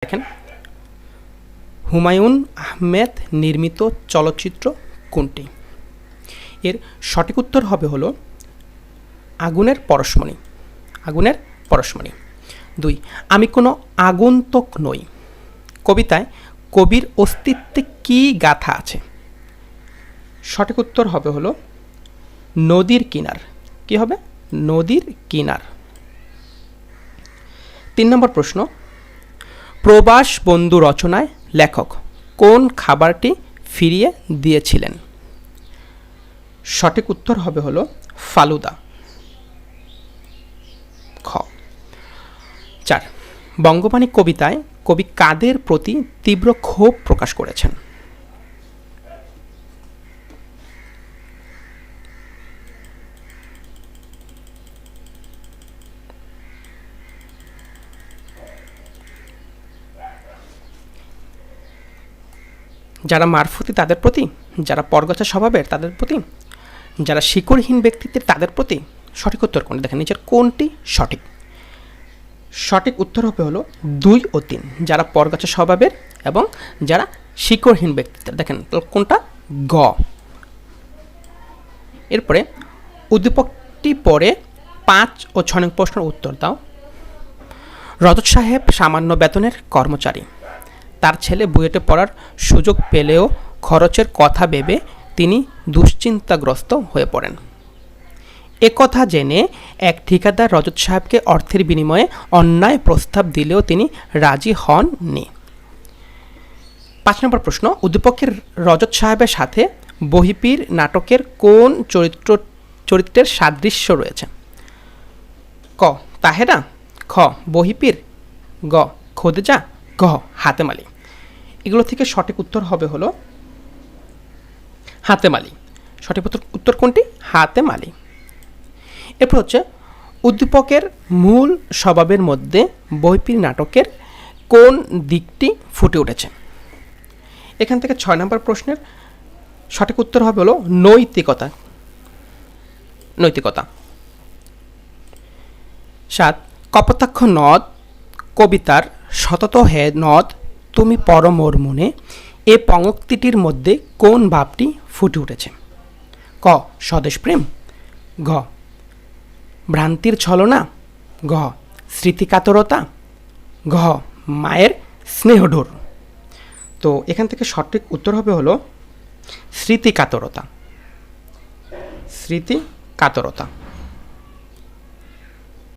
দেখেন, হুমায়ুন আহমেদ নির্মিত চলচ্চিত্র কোনটি? এর সঠিক উত্তর হবে হলো আগুনের পরশমণি। আগুনের পরশমণি। 2, আমি কোনো আগন্তুক নই কবিতায় কবির অস্তিত্বে কী গাথা আছে? সঠিক উত্তর হবে হলো নদীর কিনার। কি হবে? নদীর কিনার। 3 নম্বর প্রশ্ন, প্রবাস বন্ধু রচনায় লেখক কোন খাবারটি ফিরিয়ে দিয়েছিলেন? সঠিক উত্তর হবে হলো ফালুদা। খ। 4, বঙ্গবাণী কবিতায় কবি কাদের প্রতি তীব্র ক্ষোভ প্রকাশ করেছেন? যারা মারফতি তাদের প্রতি, যারা পরগচা স্বভাবের তাদের প্রতি, যারা শিকড়হীন ব্যক্তিত্বের তাদের প্রতি? সঠিক উত্তর কোনটি? দেখেন নিচের কোনটি সঠিক? সঠিক উত্তর হবে হলো 2 ও 3, যারা পরগচা স্বভাবের এবং যারা শিকড়হীন ব্যক্তিত্বের। দেখেন কোনটা? গ। এরপরে উদ্দীপকটি পরে 5 ও 6 নং প্রশ্নের উত্তর দাও। রজত সাহেব সামান্য বেতনের কর্মচারী। তার ছেলে বুয়েটে পড়ার সুযোগ পেলেও খরচের কথা ভেবে তিনি দুশ্চিন্তাগ্রস্ত হয়ে পড়েন। একথা জেনে এক ঠিকাদার রজত সাহেবকে অর্থের বিনিময়ে অন্যায় প্রস্তাব দিলেও তিনি রাজি হননি। 5 নম্বর প্রশ্ন, উদ্দীপকের রজত সাহেবের সাথে বহিপীর নাটকের কোন চরিত্রের সাদৃশ্য রয়েছে? ক. তাহেরা, খ. বহিপীর, গ. খোদেজা, গ. হাতেম আলী। এগুলো থেকে সঠিক উত্তর হবে হলো হাতেম আলী। সঠিক উত্তর কোনটি? হাতেম আলী। এরপর হচ্ছে উদ্দীপকের মূল স্বভাবের মধ্যে বহিপীর নাটকের কোন দিকটি ফুটে উঠেছে? এখান থেকে 6 নম্বর প্রশ্নের সঠিক উত্তর হবে হলো নৈতিকতা। নৈতিকতা। 7, কপোতাক্ষ নদ কবিতার সতত হে নদ তুমি পর মোর মনে এ পঙ্ক্তিটির মধ্যে কোন ভাবটি ফুটে উঠেছে? ক. স্বদেশপ্রেম, ঘ. ভ্রান্তির ছলনা, ঘ. স্মৃতিকাতরতা, ঘ. মায়ের স্নেহঢোর। তো এখান থেকে সঠিক উত্তর হবে হলো স্মৃতিকাতরতা। স্মৃতিকাতরতা।